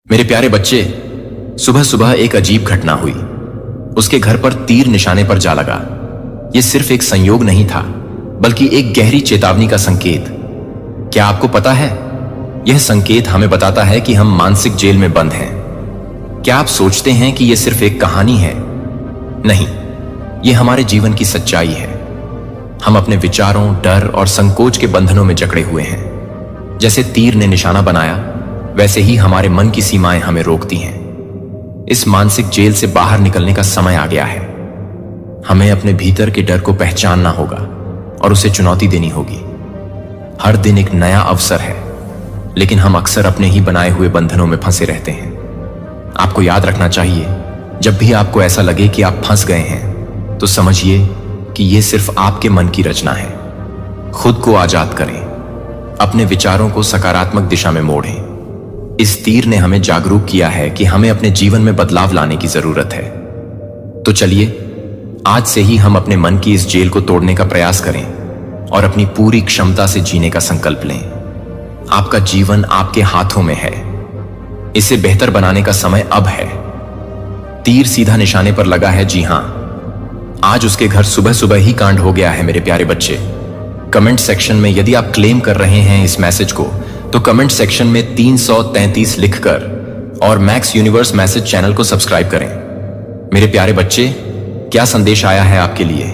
मेरे प्यारे बच्चे, सुबह सुबह एक अजीब घटना हुई। उसके घर पर तीर निशाने पर जा लगा। यह सिर्फ एक संयोग नहीं था, बल्कि एक गहरी चेतावनी का संकेत। क्या आपको पता है, यह संकेत हमें बताता है कि हम मानसिक जेल में बंद हैं। क्या आप सोचते हैं कि यह सिर्फ एक कहानी है? नहीं, यह हमारे जीवन की सच्चाई है। हम अपने विचारों, डर और संकोच के बंधनों में जकड़े हुए हैं। जैसे तीर ने निशाना बनाया, वैसे ही हमारे मन की सीमाएं हमें रोकती हैं। इस मानसिक जेल से बाहर निकलने का समय आ गया है। हमें अपने भीतर के डर को पहचानना होगा और उसे चुनौती देनी होगी। हर दिन एक नया अवसर है, लेकिन हम अक्सर अपने ही बनाए हुए बंधनों में फंसे रहते हैं। आपको याद रखना चाहिए, जब भी आपको ऐसा लगे कि आप फंस गए हैं, तो समझिए कि यह सिर्फ आपके मन की रचना है। खुद को आजाद करें, अपने विचारों को सकारात्मक दिशा में मोड़ें। इस तीर ने हमें जागरूक किया है कि हमें अपने जीवन में बदलाव लाने की जरूरत है। तो चलिए, आज से ही हम अपने मन की इस जेल को तोड़ने का प्रयास करें और अपनी पूरी क्षमता से जीने का संकल्प लें। आपका जीवन आपके हाथों में है। इसे बेहतर बनाने का समय अब है। तीर सीधा निशाने पर लगा है। जी हां, आज उसके घर सुबह सुबह ही कांड हो गया है। मेरे प्यारे बच्चे, कमेंट सेक्शन में यदि आप क्लेम कर रहे हैं इस मैसेज को, तो कमेंट सेक्शन में 333 लिखकर और मैक्स यूनिवर्स मैसेज चैनल को सब्सक्राइब करें। मेरे प्यारे बच्चे, क्या संदेश आया है आपके लिए?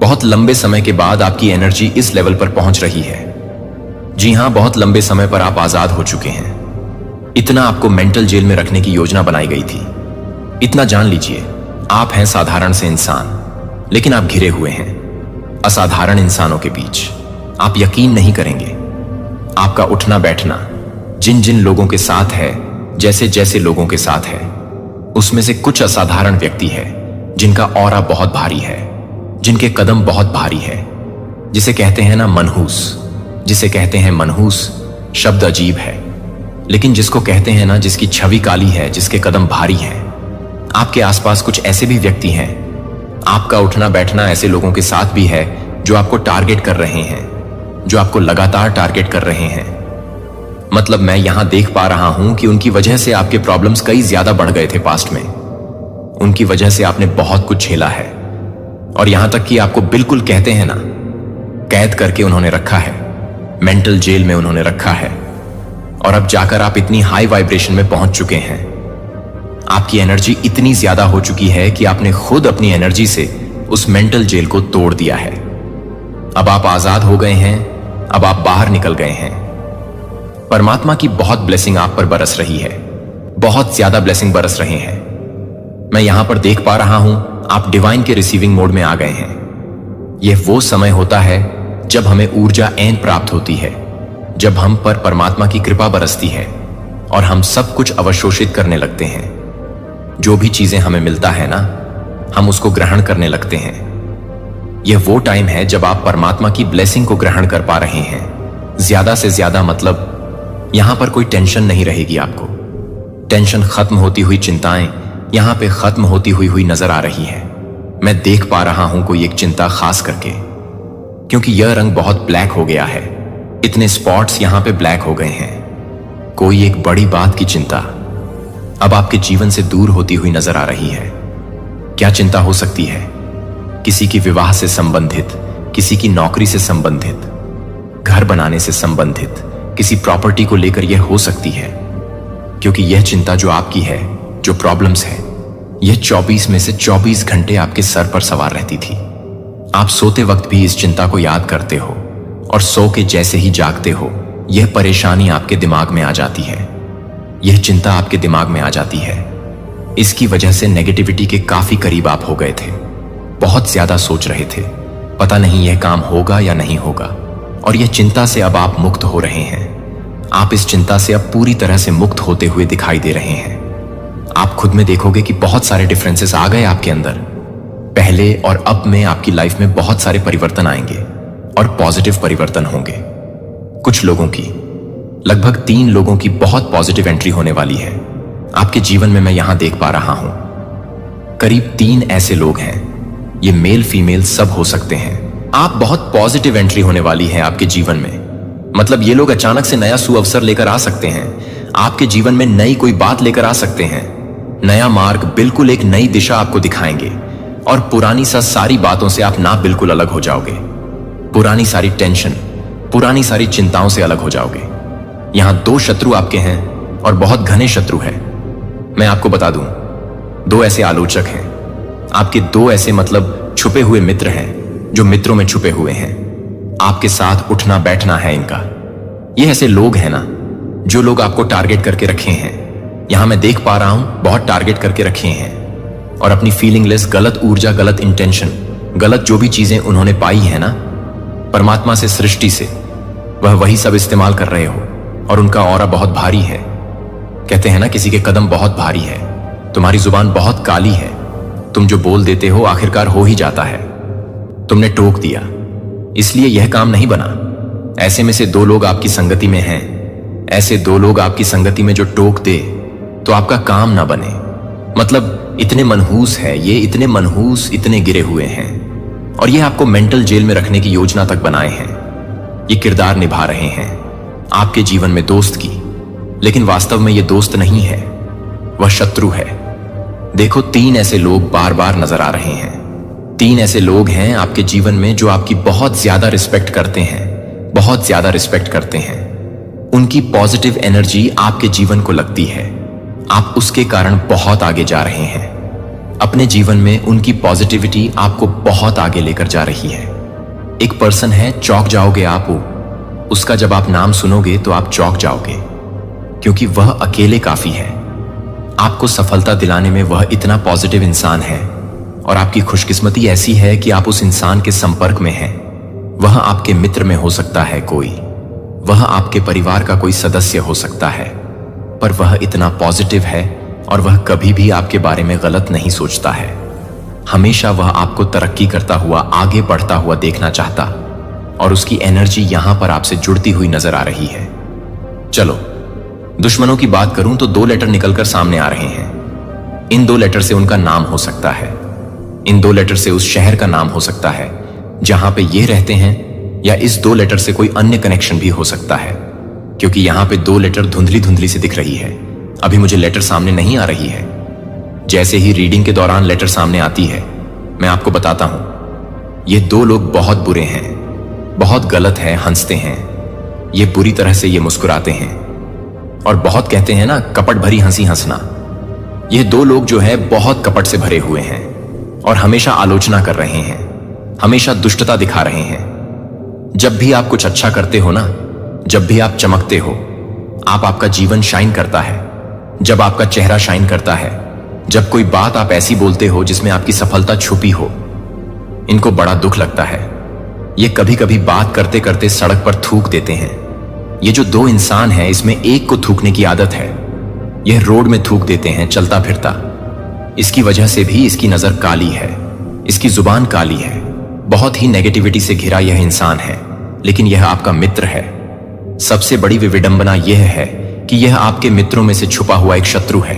बहुत लंबे समय के बाद आपकी एनर्जी इस लेवल पर पहुंच रही है। जी हां, बहुत लंबे समय पर आप आजाद हो चुके हैं। इतना आपको मेंटल जेल में रखने की योजना बनाई गई थी। इतना जान लीजिए, आप हैं साधारण से इंसान, लेकिन आप घिरे हुए हैं असाधारण इंसानों के बीच। आप यकीन नहीं करेंगे, आपका उठना बैठना जिन जिन लोगों के साथ है, जैसे जैसे लोगों के साथ है, उसमें से कुछ असाधारण व्यक्ति है जिनका ऑरा बहुत भारी है, जिनके कदम बहुत भारी है। जिसे कहते हैं ना मनहूस, जिसे कहते हैं मनहूस शब्द अजीब है, लेकिन जिसको कहते हैं ना जिसकी छवि काली है, जिसके कदम भारी हैं। आपके आसपास कुछ ऐसे भी व्यक्ति हैं। आपका उठना बैठना ऐसे लोगों के साथ भी है जो आपको टारगेट कर रहे हैं, जो आपको लगातार टारगेट कर रहे हैं। मतलब मैं यहां देख पा रहा हूं कि उनकी वजह से आपके प्रॉब्लम्स कई ज्यादा बढ़ गए थे पास्ट में। उनकी वजह से आपने बहुत कुछ झेला है, और यहां तक कि आपको बिल्कुल कहते हैं ना, कैद करके उन्होंने रखा है, मेंटल जेल में उन्होंने रखा है। और अब जाकर आप इतनी हाई वाइब्रेशन में पहुंच चुके हैं, आपकी एनर्जी इतनी ज्यादा हो चुकी है कि आपने खुद अपनी एनर्जी से उस मेंटल जेल को तोड़ दिया है। अब आप आजाद हो गए हैं, अब आप बाहर निकल गए हैं। परमात्मा की बहुत ब्लेसिंग आप पर बरस रही है, बहुत ज्यादा ब्लेसिंग बरस रहे हैं। मैं यहां पर देख पा रहा हूं, आप डिवाइन के रिसीविंग मोड में आ गए हैं। यह वो समय होता है जब हमें ऊर्जा ऐन प्राप्त होती है, जब हम पर परमात्मा की कृपा बरसती है और हम सब कुछ अवशोषित करने लगते हैं। जो भी चीजें हमें मिलता है ना, हम उसको ग्रहण करने लगते हैं। यह वो टाइम है जब आप परमात्मा की ब्लेसिंग को ग्रहण कर पा रहे हैं, ज्यादा से ज्यादा। मतलब यहां पर कोई टेंशन नहीं रहेगी आपको। टेंशन खत्म होती हुई चिंताएं यहां पे खत्म होती हुई नजर आ रही है। मैं देख पा रहा हूं कोई एक चिंता खास करके, क्योंकि यह रंग बहुत ब्लैक हो गया है। इतने स्पॉट्स यहां पे ब्लैक हो गए हैं। कोई एक बड़ी बात की चिंता अब आपके जीवन से दूर होती हुई नजर आ रही है। क्या चिंता हो सकती है? किसी की विवाह से संबंधित, किसी की नौकरी से संबंधित, घर बनाने से संबंधित, किसी प्रॉपर्टी को लेकर यह हो सकती है। क्योंकि यह चिंता जो आपकी है, जो प्रॉब्लम्स है, यह 24 में से 24 घंटे आपके सर पर सवार रहती थी। आप सोते वक्त भी इस चिंता को याद करते हो, और सो के जैसे ही जागते हो, यह परेशानी आपके दिमाग में आ जाती है, यह चिंता आपके दिमाग में आ जाती है। इसकी वजह से नेगेटिविटी के काफी करीब आप हो गए थे। बहुत ज्यादा सोच रहे थे, पता नहीं यह काम होगा या नहीं होगा। और यह चिंता से अब आप मुक्त हो रहे हैं। आप इस चिंता से अब पूरी तरह से मुक्त होते हुए दिखाई दे रहे हैं। आप खुद में देखोगे कि बहुत सारे डिफरेंसेस आ गए आपके अंदर। पहले और अब में आपकी लाइफ में बहुत सारे परिवर्तन आएंगे, और पॉजिटिव परिवर्तन होंगे। कुछ लोगों की, लगभग 3 लोगों की बहुत पॉजिटिव एंट्री होने वाली है आपके जीवन में। मैं यहां देख पा रहा हूं करीब 3 ऐसे लोग हैं। ये मेल फीमेल सब हो सकते हैं। आप बहुत पॉजिटिव एंट्री होने वाली है आपके जीवन में। मतलब ये लोग अचानक से नया सुअवसर लेकर आ सकते हैं। आपके जीवन में नई कोई बात लेकर आ सकते हैं। नया मार्ग, बिल्कुल एक नई दिशा आपको दिखाएंगे और पुरानी सारी बातों से आप ना बिल्कुल अलग हो जाओगे। पुरानी सारी टेंशन, पुरानी सारी चिंताओं से अलग हो जाओगे। यहां 2 शत्रु आपके हैं और बहुत घने शत्रु हैं। मैं आपको बता दूं, 2 ऐसे आलोचक हैं आपके, 2 ऐसे मतलब छुपे हुए मित्र हैं जो मित्रों में छुपे हुए हैं। आपके साथ उठना बैठना है इनका। ये ऐसे लोग हैं ना, जो लोग आपको टारगेट करके रखे हैं। यहां मैं देख पा रहा हूं, बहुत टारगेट करके रखे हैं और अपनी फीलिंगलेस, गलत ऊर्जा, गलत इंटेंशन, गलत जो भी चीजें उन्होंने पाई है ना परमात्मा से, सृष्टि से, वह वही सब इस्तेमाल कर रहे हो और उनका ऑरा बहुत भारी है। कहते हैं ना, किसी के कदम बहुत भारी है। तुम्हारी जुबान बहुत काली है। तुम जो बोल देते हो आखिरकार हो ही जाता है। तुमने टोक दिया, इसलिए यह काम नहीं बना। ऐसे में से 2 लोग आपकी संगति में हैं। ऐसे 2 लोग आपकी संगति में जो टोक दे तो आपका काम ना बने। मतलब इतने मनहूस है ये, इतने मनहूस, इतने गिरे हुए हैं और ये आपको मेंटल जेल में रखने की योजना तक बनाए हैं। ये किरदार निभा रहे हैं आपके जीवन में दोस्त की, लेकिन वास्तव में ये दोस्त नहीं है, वह शत्रु है। देखो, 3 ऐसे लोग बार बार नजर आ रहे हैं। 3 ऐसे लोग हैं आपके जीवन में जो आपकी बहुत ज्यादा रिस्पेक्ट करते हैं, बहुत ज्यादा रिस्पेक्ट करते हैं। उनकी पॉजिटिव एनर्जी आपके जीवन को लगती है। आप उसके कारण बहुत आगे जा रहे हैं। अपने जीवन में उनकी पॉजिटिविटी आपको बहुत आगे लेकर जा रही है। एक पर्सन है, चौंक जाओगे आप वो। उसका जब आप नाम सुनोगे तो आप चौंक जाओगे, क्योंकि वह अकेले काफी है। आपको सफलता दिलाने में वह इतना पॉजिटिव इंसान है और आपकी खुशकिस्मती ऐसी है कि आप उस इंसान के संपर्क में हैं। वह आपके मित्र में हो सकता है कोई, वह आपके परिवार का कोई सदस्य हो सकता है, पर वह इतना पॉजिटिव है और वह कभी भी आपके बारे में गलत नहीं सोचता है। हमेशा वह आपको तरक्की करता हुआ, आगे बढ़ता हुआ देखना चाहता और उसकी एनर्जी यहां पर आपसे जुड़ती हुई नजर आ रही है। चलो, दुश्मनों की बात करूं तो 2 लेटर निकलकर सामने आ रहे हैं। इन 2 लेटर से उनका नाम हो सकता है। इन 2 लेटर से उस शहर का नाम हो सकता है जहां पे ये रहते हैं, या इस 2 लेटर से कोई अन्य कनेक्शन भी हो सकता है, क्योंकि यहां पे 2 लेटर धुंधली धुंधली से दिख रही है। अभी मुझे लेटर सामने नहीं आ रही है। जैसे ही रीडिंग के दौरान लेटर सामने आती है, मैं आपको बताता हूं। ये 2 लोग बहुत बुरे हैं, बहुत गलत हैं, हंसते हैं, ये बुरी तरह से ये मुस्कुराते हैं और बहुत कहते हैं ना, कपट भरी हंसी हंसना। ये 2 लोग जो है बहुत कपट से भरे हुए हैं और हमेशा आलोचना कर रहे हैं, हमेशा दुष्टता दिखा रहे हैं। जब भी आप कुछ अच्छा करते हो ना, जब भी आप चमकते हो, आपका जीवन शाइन करता है। जब आपका चेहरा शाइन करता है, जब कोई बात आप ऐसी बोलते हो जिसमें आपकी सफलता छुपी हो, इनको बड़ा दुख लगता है। ये कभी कभी बात करते करते सड़क पर थूक देते हैं। ये जो 2 इंसान हैं, इसमें एक को थूकने की आदत है। यह रोड में थूक देते हैं चलता फिरता। इसकी वजह से भी इसकी नजर काली है, इसकी जुबान काली है। बहुत ही नेगेटिविटी से घिरा यह इंसान है, लेकिन यह आपका मित्र है। सबसे बड़ी विडंबना यह है कि यह आपके मित्रों में से छुपा हुआ एक शत्रु है।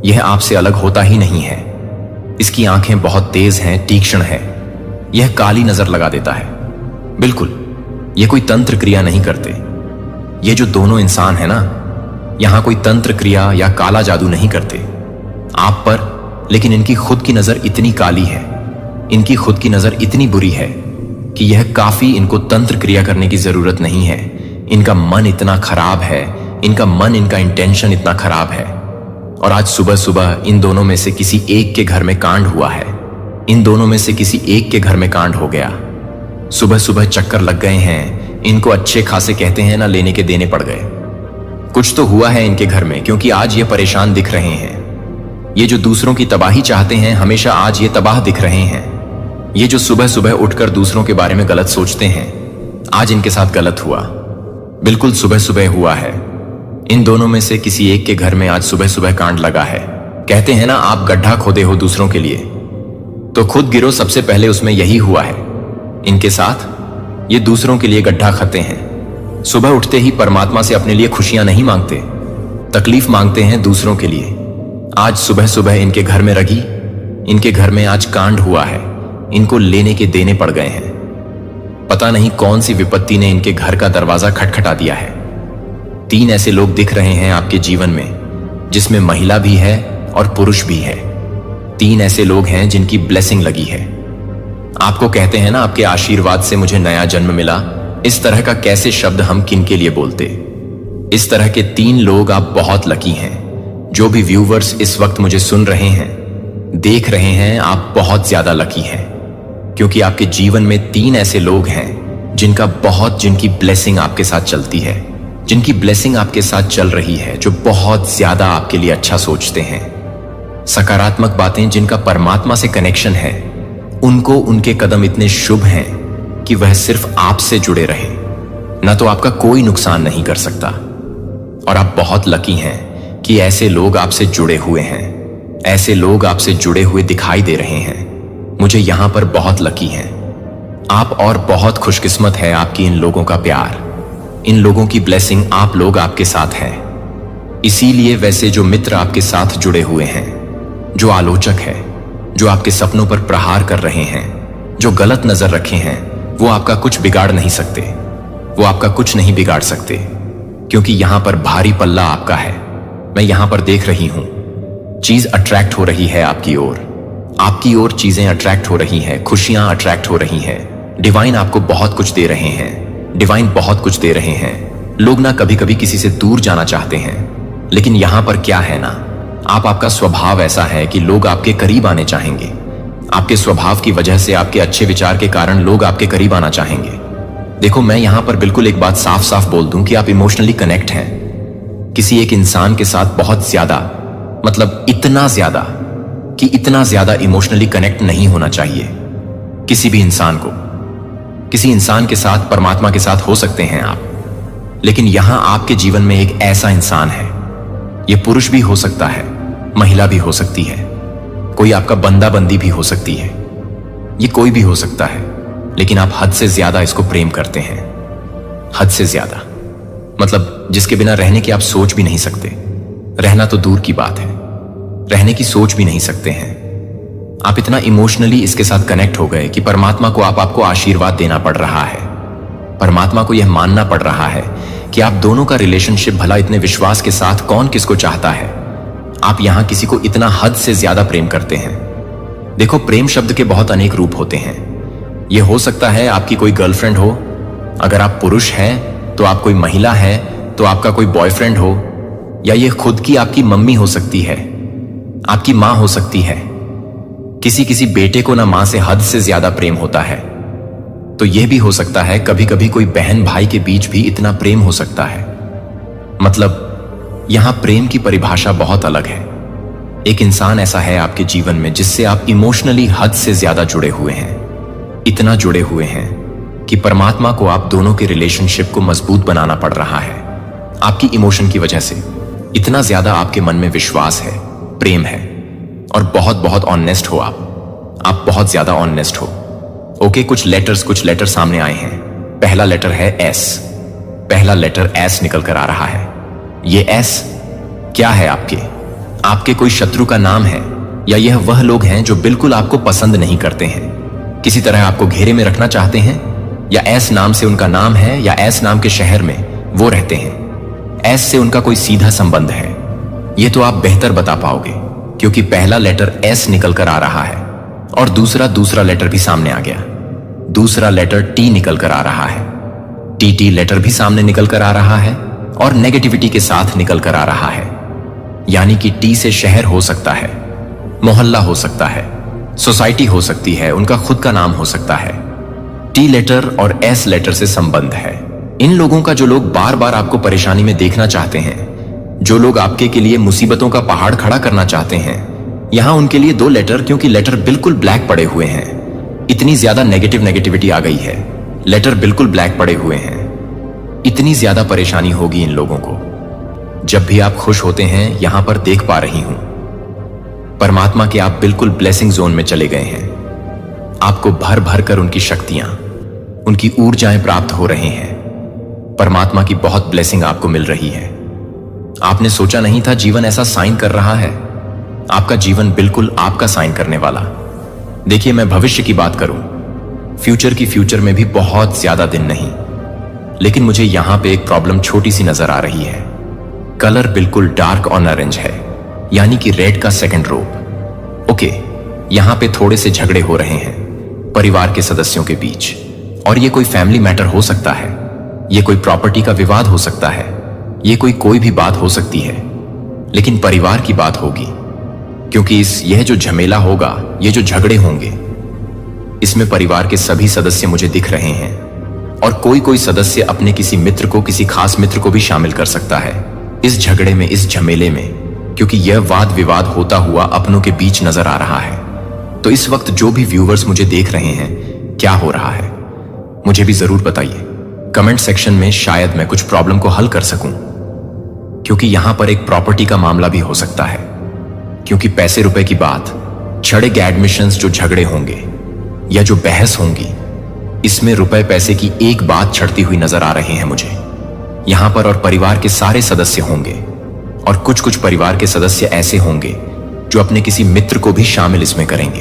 यह आपसे अलग होता ही नहीं है। इसकी आंखें बहुत तेज हैं, तीक्ष्ण है। यह काली नजर लगा देता है। बिल्कुल, यह कोई तंत्र क्रिया नहीं करते। ये जो दोनों इंसान है ना, यहां कोई तंत्र क्रिया या काला जादू नहीं करते आप पर, लेकिन इनकी खुद की नजर इतनी काली है, इनकी खुद की नजर इतनी बुरी है कि यह काफी, इनको तंत्र क्रिया करने की जरूरत नहीं है। इनका मन इतना खराब है, इनका मन, इनका इंटेंशन इतना खराब है। और आज सुबह सुबह इन दोनों में से किसी एक के घर में कांड हुआ है। इन दोनों में से किसी एक के घर में कांड हो गया। सुबह सुबह चक्कर लग गए हैं। इनको अच्छे खासे कहते हैं ना, लेने के देने पड़ गए। कुछ तो हुआ है इनके घर में, क्योंकि आज ये परेशान दिख रहे हैं। ये जो दूसरों की तबाही चाहते हैं, हमेशा आज ये तबाह दिख रहे हैं। ये जो सुबह सुबह उठकर दूसरों के बारे में गलत सोचते हैं, आज इनके साथ गलत हुआ। बिल्कुल सुबह सुबह हुआ है। इन दोनों में से किसी एक के घर में आज सुबह सुबह कांड लगा है। कहते हैं ना, आप गड्ढा खोदे हो दूसरों के लिए, तो खुद गिरो सबसे पहले, उसमें यही हुआ है इनके साथ। ये दूसरों के लिए गड्ढा खाते हैं। सुबह उठते ही परमात्मा से अपने लिए खुशियां नहीं मांगते, तकलीफ मांगते हैं दूसरों के लिए। आज सुबह सुबह इनके घर में रगी, इनके घर में आज कांड हुआ है। इनको लेने के देने पड़ गए हैं। पता नहीं कौन सी विपत्ति ने इनके घर का दरवाजा खटखटा दिया है। तीन ऐसे लोग दिख रहे हैं आपके जीवन में जिसमें महिला भी है और पुरुष भी है। तीन ऐसे लोग हैं जिनकी ब्लेसिंग लगी है। आपको कहते हैं ना, आपके आशीर्वाद से मुझे नया जन्म मिला। इस तरह का कैसे शब्द हम किन के लिए बोलते। इस तरह के तीन लोग आप बहुत लकी हैं। जो भी व्यूवर्स इस वक्त मुझे सुन रहे हैं, देख रहे हैं, आप बहुत ज्यादा लकी हैं, क्योंकि आपके जीवन में तीन ऐसे लोग हैं जिनकी ब्लेसिंग आपके साथ चलती है, जिनकी ब्लेसिंग आपके साथ चल रही है, जो बहुत ज्यादा आपके लिए अच्छा सोचते हैं। सकारात्मक बातें, जिनका परमात्मा से कनेक्शन है, उनको उनके कदम इतने शुभ हैं कि वह सिर्फ आपसे जुड़े रहे, न तो आपका कोई नुकसान नहीं कर सकता। और आप बहुत लकी हैं कि ऐसे लोग आपसे जुड़े हुए हैं, ऐसे लोग आपसे जुड़े हुए दिखाई दे रहे हैं। मुझे यहां पर बहुत लकी हैं आप, और बहुत खुशकिस्मत है आपकी इन लोगों का प्यार, इन लोगों की ब्लेसिंग। आप लोग आपके साथ हैं। इसीलिए वैसे जो मित्र आपके साथ जुड़े हुए हैं, जो आलोचक है, जो आपके सपनों पर प्रहार कर रहे हैं, जो गलत नजर रखे हैं, वो आपका कुछ बिगाड़ नहीं सकते, वो आपका कुछ नहीं बिगाड़ सकते, क्योंकि यहां पर भारी पल्ला आपका है। मैं यहां पर देख रही हूं, चीज अट्रैक्ट हो रही है आपकी ओर चीजें अट्रैक्ट हो रही हैं, खुशियां अट्रैक्ट हो रही हैं। डिवाइन आपको बहुत कुछ दे रहे हैं, डिवाइन बहुत कुछ दे रहे हैं। लोग ना कभी कभी किसी से दूर जाना चाहते हैं, लेकिन यहां पर क्या है ना, आपका स्वभाव ऐसा है कि लोग आपके करीब आने चाहेंगे। आपके स्वभाव की वजह से, आपके अच्छे विचार के कारण लोग आपके करीब आना चाहेंगे। देखो, मैं यहां पर बिल्कुल एक बात साफ साफ बोल दूं कि आप इमोशनली कनेक्ट हैं किसी एक इंसान के साथ, बहुत ज्यादा, मतलब इतना ज्यादा कि इतना ज्यादा इमोशनली कनेक्ट नहीं होना चाहिए किसी भी इंसान को। किसी इंसान के साथ, परमात्मा के साथ हो सकते हैं आप, लेकिन यहां आपके जीवन में एक ऐसा इंसान है, यह पुरुष भी हो सकता है, महिला भी हो सकती है, कोई आपका बंदा बंदी भी हो सकती है, ये कोई भी हो सकता है, लेकिन आप हद से ज्यादा इसको प्रेम करते हैं। हद से ज्यादा, मतलब जिसके बिना रहने की आप सोच भी नहीं सकते। रहना तो दूर की बात है, रहने की सोच भी नहीं सकते हैं। आप इतना इमोशनली इसके साथ कनेक्ट हो गए कि परमात्मा को आपको आशीर्वाद देना पड़ रहा है। परमात्मा को यह मानना पड़ रहा है कि आप दोनों का रिलेशनशिप भला इतने विश्वास के साथ कौन किसको चाहता है। आप यहां किसी को इतना हद से ज्यादा प्रेम करते हैं। देखो, प्रेम शब्द के बहुत अनेक रूप होते हैं। यह हो सकता है आपकी कोई गर्लफ्रेंड हो, अगर आप पुरुष हैं तो आप कोई महिला है तो आपका कोई बॉयफ्रेंड हो, या यह खुद की आपकी मम्मी हो सकती है, आपकी मां हो सकती है। किसी बेटे को ना मां से हद से ज्यादा प्रेम होता है, तो यह भी हो सकता है कभी कभी कोई बहन भाई के बीच भी इतना प्रेम हो सकता है। मतलब यहां प्रेम की परिभाषा बहुत अलग है। एक इंसान ऐसा है आपके जीवन में जिससे आप इमोशनली हद से ज्यादा जुड़े हुए हैं, इतना जुड़े हुए हैं कि परमात्मा को आप दोनों के रिलेशनशिप को मजबूत बनाना पड़ रहा है। आपकी इमोशन की वजह से इतना ज्यादा आपके मन में विश्वास है, प्रेम है, और बहुत बहुत ऑनेस्ट हो आप बहुत ज्यादा ऑनेस्ट हो। ओके, कुछ लेटर सामने आए हैं। पहला लेटर है एस। पहला लेटर एस निकल कर आ रहा है। ये एस क्या है? आपके कोई शत्रु का नाम है, या यह वह लोग हैं जो बिल्कुल आपको पसंद नहीं करते हैं, किसी तरह आपको घेरे में रखना चाहते हैं, या एस नाम से उनका नाम है, या एस नाम के शहर में वो रहते हैं। एस से उनका कोई सीधा संबंध है, ये तो आप बेहतर बता पाओगे, क्योंकि पहला लेटर एस निकल कर आ रहा है और दूसरा लेटर भी सामने आ गया। दूसरा लेटर टी निकल कर आ रहा है। टी लेटर भी सामने निकल कर आ रहा है और नेगेटिविटी के साथ निकल कर आ रहा है। यानी कि टी से शहर हो सकता है, मोहल्ला हो सकता है, सोसाइटी हो सकती है, उनका खुद का नाम हो सकता है। टी लेटर और एस लेटर से संबंध है। इन लोगों का, जो लोग बार बार आपको परेशानी में देखना चाहते हैं, जो लोग आपके के लिए मुसीबतों का पहाड़ खड़ा करना चाहते हैं, यहां उनके लिए 2 लेटर, क्योंकि लेटर बिल्कुल ब्लैक पड़े हुए हैं। इतनी ज्यादा नेगेटिविटी आ गई है, लेटर बिल्कुल ब्लैक पड़े हुए हैं। इतनी ज्यादा परेशानी होगी इन लोगों को। जब भी आप खुश होते हैं, यहां पर देख पा रही हूं, परमात्मा के आप बिल्कुल ब्लेसिंग जोन में चले गए हैं। आपको भर भर कर उनकी शक्तियां, उनकी ऊर्जाएं प्राप्त हो रहे हैं। परमात्मा की बहुत ब्लेसिंग आपको मिल रही है। आपने सोचा नहीं था जीवन ऐसा साइन कर रहा है। आपका जीवन बिल्कुल आपका साइन करने वाला। देखिए, मैं भविष्य की बात करूं, फ्यूचर में भी बहुत ज्यादा दिन नहीं, लेकिन मुझे यहां पे एक प्रॉब्लम छोटी सी नजर आ रही है। कलर बिल्कुल डार्क ऑरेंज है, यानी कि रेड का सेकंड रोप। ओके, यहां पे थोड़े से झगड़े हो रहे हैं परिवार के सदस्यों के बीच, और ये कोई फैमिली मैटर हो सकता है, ये कोई प्रॉपर्टी का विवाद हो सकता है, ये कोई भी बात हो सकती है, लेकिन परिवार की बात होगी, क्योंकि यह जो झमेला होगा, ये जो झगड़े होंगे, इसमें परिवार के सभी सदस्य मुझे दिख रहे हैं, और कोई सदस्य अपने किसी मित्र को, किसी खास मित्र को भी शामिल कर सकता है इस झगड़े में, इस झमेले में, क्योंकि यह वाद विवाद होता हुआ अपनों के बीच नजर आ रहा है। तो इस वक्त जो भी व्यूअर्स मुझे देख रहे हैं, क्या हो रहा है मुझे भी जरूर बताइए कमेंट सेक्शन में, शायद मैं कुछ प्रॉब्लम को हल कर सकूं, क्योंकि यहां पर एक प्रॉपर्टी का मामला भी हो सकता है, क्योंकि पैसे रुपए की बात, छड़े एडमिशंस जो झगड़े होंगे या जो बहस होंगी, इसमें रुपए पैसे की एक बात छड़ती हुई नजर आ रहे हैं मुझे यहां पर। और परिवार के सारे सदस्य होंगे, और कुछ परिवार के सदस्य ऐसे होंगे जो अपने किसी मित्र को भी शामिल इसमें करेंगे,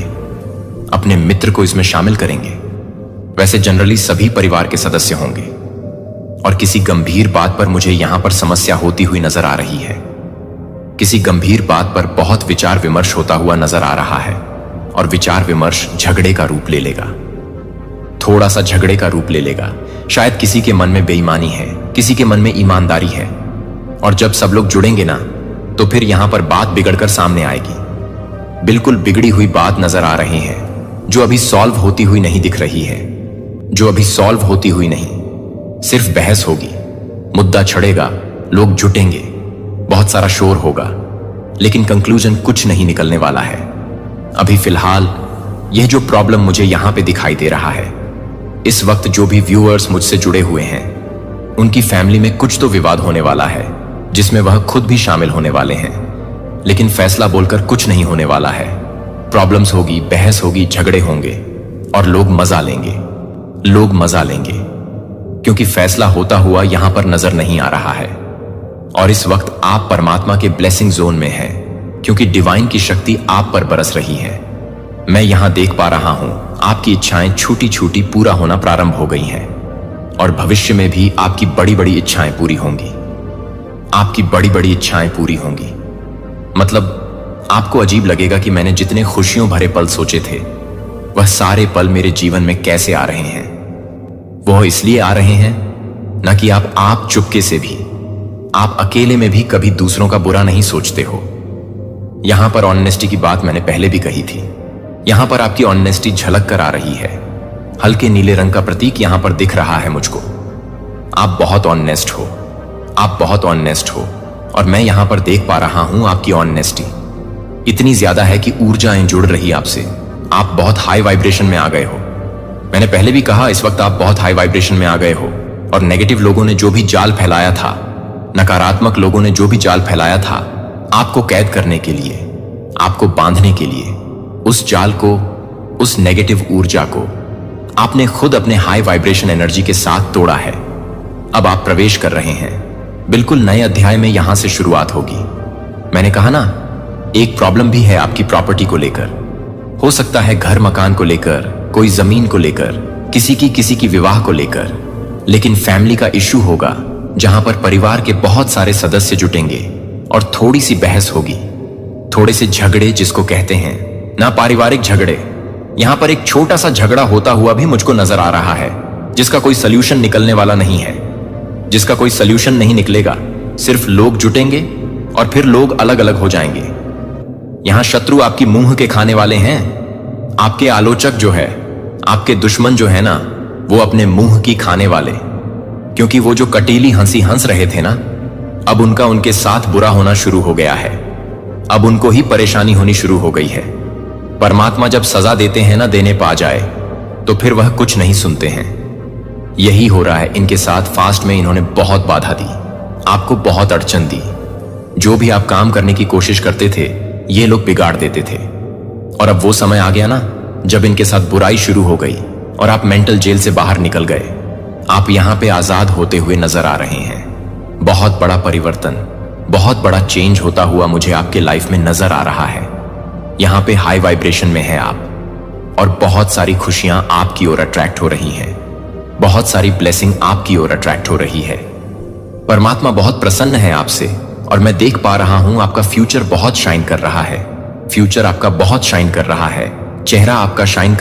अपने मित्र को इसमें शामिल करेंगे। वैसे जनरली सभी परिवार के सदस्य होंगे, और किसी गंभीर बात पर मुझे यहां पर समस्या होती हुई नजर आ रही है। किसी गंभीर बात पर बहुत विचार विमर्श होता हुआ नजर आ रहा है, और विचार विमर्श झगड़े का रूप ले लेगा, थोड़ा सा झगड़े का रूप ले लेगा। शायद किसी के मन में बेईमानी है, किसी के मन में ईमानदारी है, और जब सब लोग जुड़ेंगे ना, तो फिर यहां पर बात बिगड़कर सामने आएगी। बिल्कुल बिगड़ी हुई बात नजर आ रही है, जो अभी सॉल्व होती हुई नहीं दिख रही है, जो अभी सॉल्व होती हुई नहीं, सिर्फ बहस होगी, मुद्दा छड़ेगा, लोग जुटेंगे, बहुत सारा शोर होगा, लेकिन कंक्लूजन कुछ नहीं निकलने वाला है। अभी फिलहाल यह जो प्रॉब्लम मुझे यहां पे दिखाई दे रहा है, इस वक्त जो भी व्यूअर्स मुझसे जुड़े हुए हैं, उनकी फैमिली में कुछ तो विवाद होने वाला है, जिसमें वह खुद भी शामिल होने वाले हैं, लेकिन फैसला बोलकर कुछ नहीं होने वाला है। प्रॉब्लम्स होगी, बहस होगी, झगड़े होंगे, और लोग मजा लेंगे, लोग मजा लेंगे, क्योंकि फैसला होता हुआ यहां पर नजर नहीं आ रहा है। और इस वक्त आप परमात्मा के ब्लेसिंग जोन में हैं, क्योंकि डिवाइन की शक्ति आप पर बरस रही है। मैं यहां देख पा रहा हूं आपकी इच्छाएं छोटी छोटी पूरा होना प्रारंभ हो गई हैं, और भविष्य में भी आपकी बड़ी बड़ी इच्छाएं पूरी होंगी, आपकी बड़ी बड़ी इच्छाएं पूरी होंगी। मतलब आपको अजीब लगेगा कि मैंने जितने खुशियों भरे पल सोचे थे, वह सारे पल मेरे जीवन में कैसे आ रहे हैं। वह इसलिए आ रहे हैं ना कि आप चुपके से भी, आप अकेले में भी कभी दूसरों का बुरा नहीं सोचते हो। यहां पर ऑनेस्टी की बात मैंने पहले भी कही थी, यहां पर आपकी ऑनेस्टी झलक कर आ रही है। हल्के नीले रंग का प्रतीक यहां पर दिख रहा है मुझको। आप बहुत ऑनेस्ट हो, आप बहुत ऑनेस्ट हो, और मैं यहां पर देख पा रहा हूं आपकी ऑनेस्टी इतनी ज्यादा है कि ऊर्जाएं जुड़ रही आपसे। आप बहुत हाई वाइब्रेशन में आ गए हो। मैंने पहले भी कहा, इस वक्त आप बहुत हाई वाइब्रेशन में आ गए हो, और नेगेटिव लोगों ने जो भी जाल फैलाया था, नकारात्मक लोगों ने जो भी जाल फैलाया था आपको कैद करने के लिए, आपको बांधने के लिए, उस जाल को, उस नेगेटिव ऊर्जा को आपने खुद अपने हाई वाइब्रेशन एनर्जी के साथ तोड़ा है। अब आप प्रवेश कर रहे हैं बिल्कुल नए अध्याय में, यहां से शुरुआत होगी। मैंने कहा ना, एक प्रॉब्लम भी है आपकी प्रॉपर्टी को लेकर, हो सकता है घर मकान को लेकर, कोई जमीन को लेकर, किसी की विवाह को लेकर, लेकिन फैमिली का इश्यू होगा जहां पर परिवार के बहुत सारे सदस्य जुटेंगे और थोड़ी सी बहस होगी, थोड़े से झगड़े जिसको कहते हैं ना पारिवारिक झगड़े। यहां पर एक छोटा सा झगड़ा होता हुआ भी मुझको नजर आ रहा है, जिसका कोई सल्यूशन निकलने वाला नहीं है, जिसका कोई सल्यूशन नहीं निकलेगा। सिर्फ लोग जुटेंगे और फिर लोग अलग अलग हो जाएंगे। यहां शत्रु आपकी मुंह के खाने वाले हैं। आपके आलोचक जो है, आपके दुश्मन जो है ना, वो अपने मुंह की खाने वाले, क्योंकि वो जो कटीली हंसी हंस रहे थे ना, अब उनका उनके साथ बुरा होना शुरू हो गया है। अब उनको ही परेशानी होनी शुरू हो गई है। परमात्मा जब सजा देते हैं ना, देने पा जाए, तो फिर वह कुछ नहीं सुनते हैं। यही हो रहा है इनके साथ। फास्ट में इन्होंने बहुत बाधा दी, आपको बहुत अड़चन दी। जो भी आप काम करने की कोशिश करते थे, ये लोग बिगाड़ देते थे। और अब वो समय आ गया ना, जब इनके साथ बुराई शुरू हो गई और आप मेंटल जेल से बाहर निकल गए। आप यहां पे आजाद होते हुए नजर आ रहे हैं। बहुत बड़ा परिवर्तन, बहुत बड़ा चेंज होता हुआ मुझे आपके लाइफ में नजर आ रहा है। यहां पे हाई वाइब्रेशन में है आप, और बहुत सारी खुशियां आपकी ओर अट्रैक्ट हो रही हैं। बहुत सारी ब्लेसिंग आपकी ओर अट्रैक्ट हो रही है। परमात्मा बहुत प्रसन्न है आपसे और मैं देख पा रहा हूं आपका फ्यूचर बहुत शाइन कर रहा है। फ्यूचर आपका बहुत शाइन कर रहा है। चेहरा आपका शाइन कर